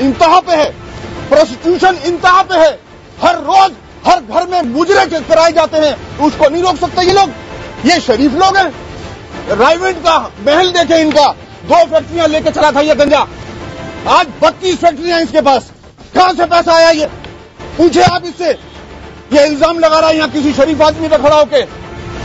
انتہا پہ ہے، پروسٹیوشن انتہا پہ ہے، ہر روز ہر گھر میں مجرے کرائے جاتے ہیں، اس کو نہیں روک سکتے یہ لوگ؟ یہ شریف لوگ ہیں؟ رائیوڈ کا محل دیکھیں، ان کا 2 فیکٹریاں لے کے چلا تھا یہ گنجا، آج 32 فیکٹریاں اس کے پاس، کہاں سے پیسہ آیا یہ؟ پوچھے آپ اس سے. یہ الزام لگا رہا ہے یہاں کسی شریف آدمی پہ کھڑا ہو کے.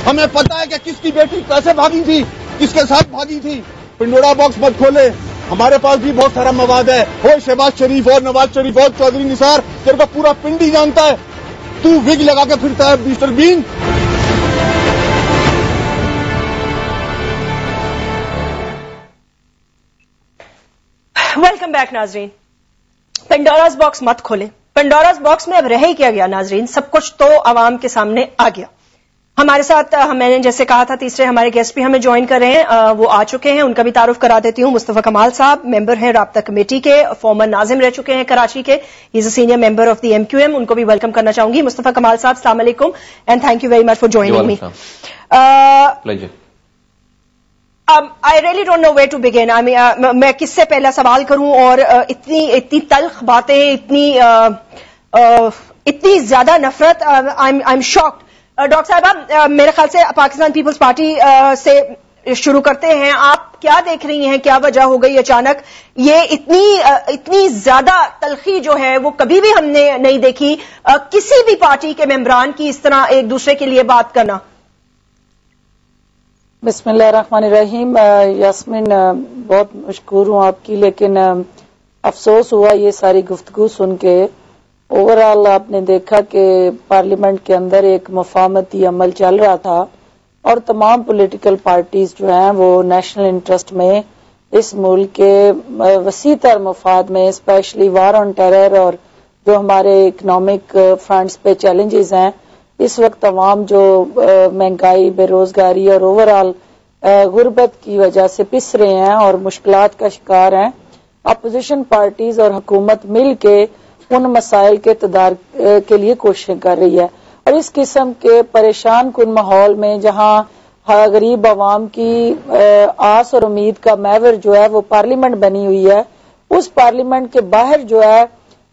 ہمیں پتا ہے کہ کس کی بیٹی کیسے بھاگی تھی، کس کے ساتھ بھاگی تھی. پنڈورا باکس مت کھولے، ہمارے پاس بھی بہت سارا مواد ہے. ہو شہباز شریف اور نواز شریف اور چودھری نثار، تیرے کو پورا پنڈی جانتا ہے، تو وگ لگا کے پھرتا ہے مسٹر بین. ویلکم بیک ناظرین. پنڈوراز باکس مت کھولیں. پنڈوراز باکس میں اب رہ ہی کیا گیا ناظرین؟ سب کچھ تو عوام کے سامنے آ گیا. ہمارے ساتھ میں نے جیسے کہا تھا تیسرے ہمارے گیسٹ بھی ہمیں جوائن کر رہے ہیں، وہ آ چکے ہیں. ان کا بھی تعارف کرا دیتی ہوں. مصطفیٰ کمال صاحب ممبر ہیں رابطہ کمیٹی کے، فارمر ناظم رہ چکے ہیں کراچی کے. He is a senior member of the MQM. ان کو بھی ویلکم کرنا چاہوں گی. مصطفیٰ کمال صاحب السلام علیکم and thank you very much for joining me. I really don't know where to begin. میں کس سے پہلا سوال کروں؟ اور اتنی تلخ باتیں، اتنی زیادہ نفرت. I'm shocked. ڈاکٹر صاحبہ میرے خیال سے پاکستان پیپلز پارٹی سے شروع کرتے ہیں. آپ کیا دیکھ رہی ہیں؟ کیا وجہ ہو گئی اچانک یہ اتنی زیادہ تلخی جو ہے وہ کبھی بھی ہم نے نہیں دیکھی کسی بھی پارٹی کے ممبران کی اس طرح ایک دوسرے کے لیے بات کرنا. بسم اللہ الرحمن الرحیم. یاسمین بہت مشکور ہوں آپ کی، لیکن افسوس ہوا یہ ساری گفتگو سن کے. اوور آل آپ نے دیکھا کہ پارلیمنٹ کے اندر ایک مفاہمتی عمل چل رہا تھا اور تمام پولیٹیکل پارٹیز جو ہیں وہ نیشنل انٹرسٹ میں اس ملک کے وسیع تر مفاد میں، اسپیشلی وار آن ٹیرر اور جو ہمارے اکنامک فرنٹس پہ چیلنجز ہیں اس وقت، عوام جو مہنگائی، بے روزگاری اور اوور آل غربت کی وجہ سے پس رہے ہیں اور مشکلات کا شکار ہیں، اپوزیشن پارٹیز اور حکومت مل کے ان مسائل کے تدار کے لیے کوششیں کر رہی ہے. اور اس قسم کے پریشان کن ماحول میں جہاں غریب عوام کی آس اور امید کا محور جو ہے وہ پارلیمنٹ بنی ہوئی ہے، اس پارلیمنٹ کے باہر جو ہے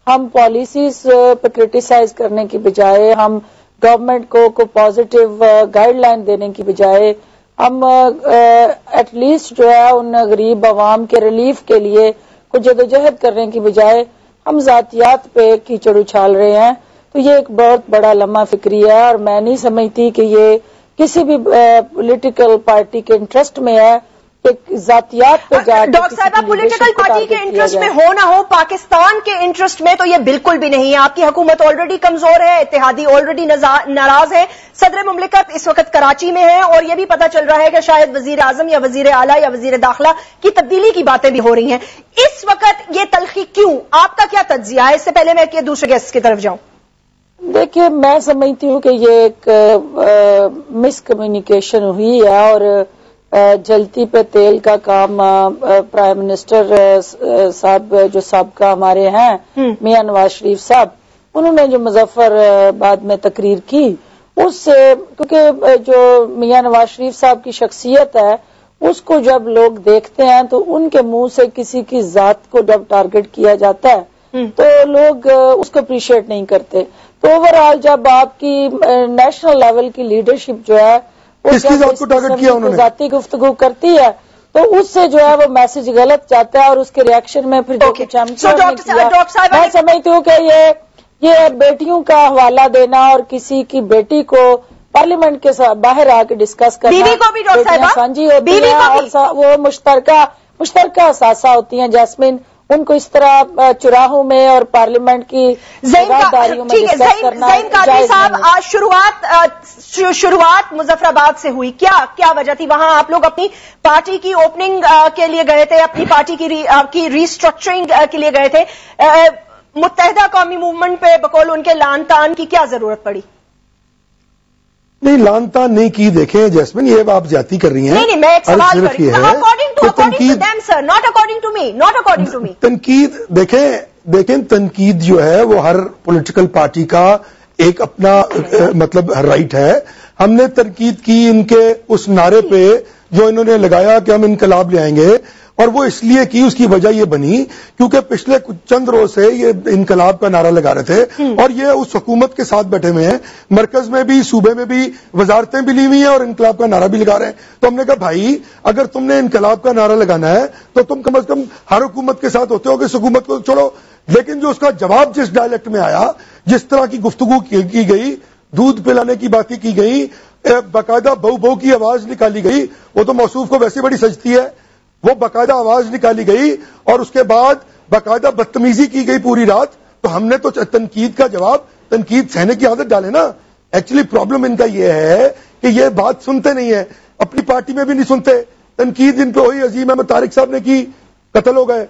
ہم پالیسیز پہ کرٹیسائز کرنے کی بجائے، ہم گورنمنٹ کو پازیٹیو گائیڈ لائن دینے کی بجائے، ہم ایٹ لیسٹ جو ہے ان غریب عوام کے ریلیف کے لیے کچھ جدوجہد کرنے کی بجائے ہم ذاتیات پہ کیچڑ اچھال رہے ہیں. تو یہ ایک بہت بڑا لمحہ فکری ہے اور میں نہیں سمجھتی کہ یہ کسی بھی پولیٹیکل پارٹی کے انٹرسٹ میں ہے کہ ذاتیات پہ جا کے. ڈاکٹر صاحبہ پولیٹیکل پارٹی کے انٹرسٹ میں ہو نہ ہو، پاکستان کے انٹرسٹ میں تو یہ بالکل بھی نہیں ہے. آپ کی حکومت آلریڈی کمزور ہے، اتحادی آلریڈی ناراض ہے، صدر مملکت اس وقت کراچی میں ہے اور یہ بھی پتہ چل رہا ہے کہ شاید وزیر اعظم یا وزیر اعلیٰ یا وزیر داخلہ کی تبدیلی کی باتیں بھی ہو رہی ہیں. اس وقت یہ تلخی کیوں؟ آپ کا کیا تجزیہ ہے؟ اس سے پہلے میں دوسرے گیسٹ کی طرف جاؤں. دیکھیے میں سمجھتی ہوں کہ یہ ایک مس کمیونیکیشن ہوئی ہے اور جلتی پہ تیل کا کام پرائم منسٹر صاحب جو سابقہ ہمارے ہیں میاں نواز شریف صاحب، انہوں نے جو مظفر آباد میں تقریر کی اس سے، کیونکہ جو میاں نواز شریف صاحب کی شخصیت ہے اس کو جب لوگ دیکھتے ہیں تو ان کے منہ سے کسی کی ذات کو جب ٹارگٹ کیا جاتا ہے تو لوگ اس کو اپریشیٹ نہیں کرتے. تو اوور آل جب آپ کی نیشنل لیول کی لیڈرشپ جو ہے ذاتی گفتگو کرتی ہے تو اس سے جو ہے وہ میسج غلط جاتا ہے اور اس کے ریئیکشن میں پھر جو کچھ ہم میں سمجھتی ہوں کہ یہ بیٹیوں کا حوالہ دینا اور کسی کی بیٹی کو پارلیمنٹ کے باہر آ کے ڈسکس کرنا سانجی ہوتی ہیں اور وہ مشترکہ اثاثہ ہوتی ہیں. جاسمین ان کو اس طرح چراہوں میں اور پارلیمنٹ کی داریوں میں ڈسکس کرنا جائز نہیں. شروعات مظفر آباد سے ہوئی، کیا وجہ تھی؟ وہاں آپ لوگ اپنی پارٹی کی اوپننگ کے لیے گئے تھے، اپنی پارٹی کی ریسٹرکچرنگ کے لیے گئے تھے. متحدہ قومی موومنٹ پہ بقول ان کے لان تان کی کیا ضرورت پڑی؟ نہیں لان تان نہیں کی. دیکھیں جیسمین یہ آپ زیادتی کر رہی ہیں. نہیں میں ایک سوال کر رہی ہوں according to them sir, not according to me. تنقید دیکھیں تنقید جو ہے وہ ہر پولیٹیکل پارٹی کا ایک اپنا مطلب رائٹ ہے. ہم نے تنقید کی ان کے اس نعرے پہ جو انہوں نے لگایا کہ ہم انقلاب لے آئیں گے، اور وہ اس لیے کی، اس کی وجہ یہ بنی کیونکہ پچھلے چند روز سے یہ انقلاب کا نعرہ لگا رہے تھے، اور یہ اس حکومت کے ساتھ بیٹھے ہوئے ہیں، مرکز میں بھی، صوبے میں بھی وزارتیں بھی لی ہوئی ہیں اور انقلاب کا نعرہ بھی لگا رہے ہیں۔ تو ہم نے کہا بھائی اگر تم نے انقلاب کا نعرہ لگانا ہے تو تم کم از کم ہر حکومت کے ساتھ ہوتے ہو کہ اس حکومت کو چھوڑو، لیکن جو اس کا جواب جس ڈائلیکٹ میں آیا، جس طرح کی گفتگو کی گئی، دودھ پلانے کی باتیں کی گئی، باقاعدہ بہو بہو کی آواز نکالی گئی، وہ تو موصوف کو ویسے بڑی سجتی ہے، وہ باقاعدہ آواز نکالی گئی اور اس کے بعد باقاعدہ بدتمیزی کی گئی پوری رات۔ تو ہم نے تو تنقید کا جواب، تنقید سہنے کی عادت ڈالے نا۔ ایکچولی پرابلم ان کا یہ ہے کہ یہ بات سنتے نہیں ہیں، اپنی پارٹی میں بھی نہیں سنتے۔ تنقید ان پہ وہی عظیم احمد طارق صاحب نے کی، قتل ہو گئے۔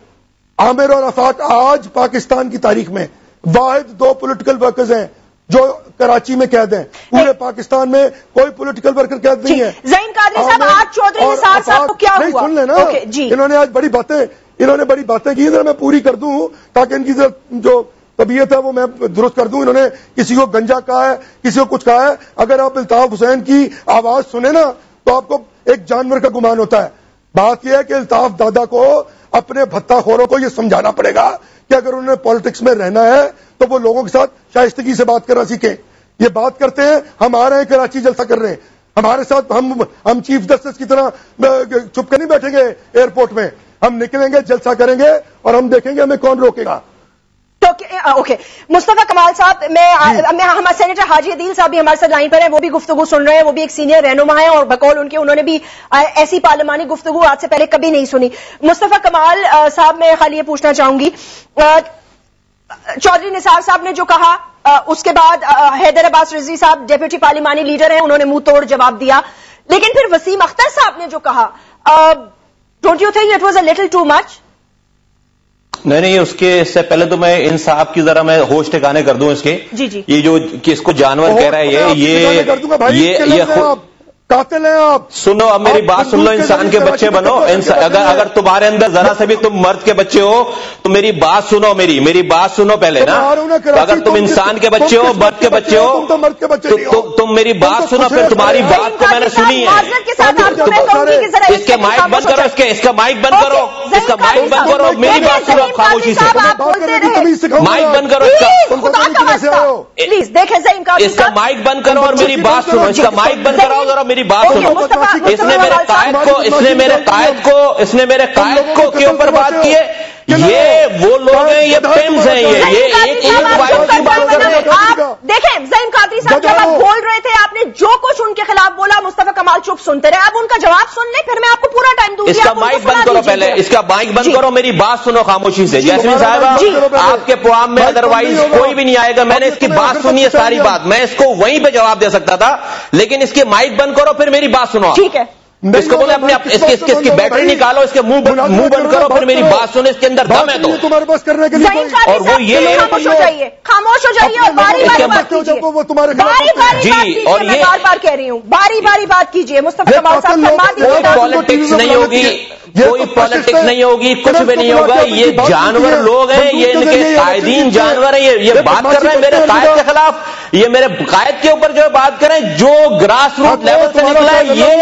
عامر اور آفاق آج پاکستان کی تاریخ میں واحد 2 پولیٹیکل ورکرز ہیں جو کراچی میں قید ہیں، پورے پاکستان میں کوئی پولیٹیکل ورکر قید نہیں ہے۔ زعیم قادری صاحب، آج چودھری نثار صاحب کو کیا ہوا؟ سن لینا، انہوں نے آج بڑی باتیں کی، ذرا میں پوری کر دوں تاکہ ان کی جو طبیعت ہے وہ میں درست کر دوں۔ انہوں نے کسی کو گنجا کہا ہے، کسی کو کچھ کہا ہے۔ اگر آپ الطاف حسین کی آواز سنیں نا تو آپ کو ایک جانور کا گمان ہوتا ہے۔ بات یہ ہے کہ الطاف دادا کو، اپنے بھتہ خوروں کو یہ سمجھانا پڑے گا کہ اگر انہوں نے پالیٹکس میں رہنا ہے تو وہ لوگوں کے ساتھ شائستگی سے بات کرنا سیکھیں۔ یہ بات کرتے ہیں، ہم آ رہے ہیں کراچی جلسہ کر رہے ہیں، ہمارے ساتھ ہم چیف جسٹس کی طرح چھپ کے نہیں بیٹھیں گے ایئرپورٹ میں، ہم نکلیں گے، جلسہ کریں گے اور ہم دیکھیں گے ہمیں کون روکے گا۔ اوکے مصطفیٰ کمال صاحب، ہمارے سینیٹر حاجی عدیل صاحب بھی ہمارے ساتھ لائن پر ہیں، وہ بھی گفتگو سن رہے ہیں، وہ بھی ایک سینئر رہنما ہیں اور بقول ان کے انہوں نے بھی ایسی پارلیمانی گفتگو آج سے پہلے کبھی نہیں سنی۔ مصطفیٰ کمال صاحب، میں خالی یہ پوچھنا چاہوں گی، چودھری نثار صاحب نے جو کہا، اس کے بعد حیدر عباس رضوی صاحب ڈیپٹی پارلیمانی لیڈر ہیں، انہوں نے منہ توڑ جواب دیا، لیکن پھر وسیم اختر صاحب نے جو کہا، don't you think it was a little too much? نہیں، اس سے پہلے تو میں ان صاحب کی ذرا میں ہوش ٹھکانے کر دوں اس کے۔ جی یہ جو اس کو جانور کہہ رہا ہے، یہ قاتل ہیں آپ۔ سنو، اب میری بات سن لو، انسان کے بچے بنو۔ اگر تمہارے اندر ذرا سے بھی تم مرد کے بچے ہو تو میری بات سنو، میری بات سنو پہلے نا۔ اگر تم انسان کے بچے ہو، مرد کے بچے ہو تو تم میری بات سنو، پھر تمہاری بات کو میں نے سنی ہے۔ اس کے مائک بند کرو، اس کا مائک بند کرو، اس کا مائک بند کرو، میری بات سنو خاموشی سے۔ مائک بند کرو پلیز، دیکھیں اس کا مائک بند کرو اور میری بات سنو، اس کا مائک بند کراؤ ذرا، میری بات سنو۔ اس نے میرے قائد کو کے اوپر بات کی ہے۔ یہ وہ لوگ ہیں، یہ پیمز ہیں، یہ ایک وائف کی بات کر رہے ہیں۔ دیکھیں زعیم قادری صاحب، جب آپ بول رہے تھے آپ نے جو کچھ ان کے خلاف بولا، مصطفیٰ کمال چپ سنتے رہے، اب ان کا جواب سن لیں، پھر میں آپ کو پورا ٹائم دوں گی۔ اس کا مائک بند کرو پہلے، اس کا مائک بند کرو، میری بات سنو خاموشی سے۔ جیسمین صاحبہ، آپ کے پروگرام میں ادروائز کوئی بھی نہیں آئے گا، میں نے اس کی بات سنی ہے ساری بات، میں اس کو وہیں پہ جواب دے سکتا تھا، لیکن اس کے مائک بند کرو پھر میری بات سنو۔ ٹھیک ہے، اس کو بولے اپنے اس کی بیٹری نکالو، اس کے منہ بند کرو، پھر میری بات سنو، اس کے اندر دم ہے تو۔ تمہارے پاس کرنے کے لیے اور وہ یہ خاموش ہو جائیے، خاموش ہو جائیے اور باری باری بات کیجیے، اور یہ بار بار کہہ رہی ہوں، باری باری بات کیجیے۔ مصطفیٰ کمال صاحب فرما دیجیے۔ کوئی پالیٹکس نہیں ہوگی، کوئی پالیٹکس نہیں ہوگی، کچھ بھی نہیں ہوگا، یہ جانور لوگ ہیں، یہ ان کے قائدین جانور ہیں، یہ بات کر رہے ہیں میرے قائد کے خلاف، یہ میرے قائد کے اوپر جو بات کریں، جو گراس روٹ لیول سے نکلا ہے، یہ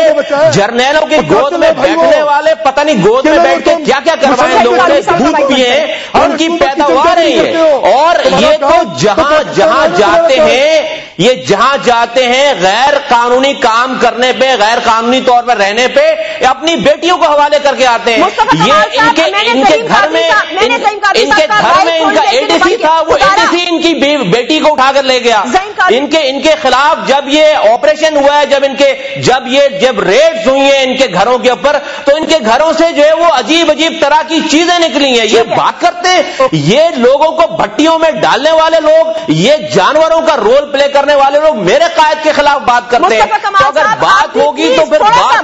جرنیلوں کی گود میں بیٹھنے والے پتہ نہیں گود میں بیٹھ کے کیا کیا کروائے لوگوں نے، دودھ پیے ہیں، ان کی پیداوار ہے یہ۔ اور یہ تو جہاں جاتے ہیں غیر قانونی کام کرنے پہ، غیر قانونی طور پر رہنے پہ، اپنی بیٹیوں کو حوالے کر کے آتے ہیں۔ یہ ان کے گھر میں ان کا ADC تھا، وہ ADC ان کی بیٹی کو اٹھا کر لے گیا۔ ان کے خلاف جب یہ آپریشن ہوا ہے، جب ریڈز ہوئی ہیں ان کے گھروں کے اوپر، تو ان کے گھروں سے جو ہے وہ عجیب طرح کی چیزیں نکلی ہیں۔ یہ بات کرتے ہیں، یہ لوگوں کو بھٹیوں میں ڈالنے والے لوگ، یہ جانوروں کا رول پلے کرنے والے لوگ میرے قائد کے خلاف بات کرتے ہیں۔ تو اگر بات ہوگی تو پھر بات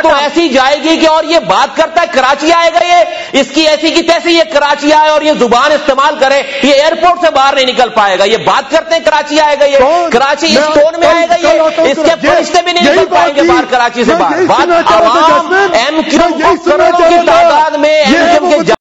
تو ایسی جائے گی کہ، اور یہ بات کرتا ہے کراچی آئے گا، یہ اس کی ایسی کی تیسی یہ کراچی آئے اور یہ زبان استعمال کرے، یہ ایئرپورٹ سے باہر نہیں نکل پائے گا۔ یہ بات کرتے ہیں کراچی آئے گا، یہ کراچی اس ٹون میں آئے گا، یہ اس کے فرشتے بھی نہیں نکل پائیں گے باہر کراچی سے باہر۔ بات عوام MQ کروڑوں کی تعداد میں MQ کے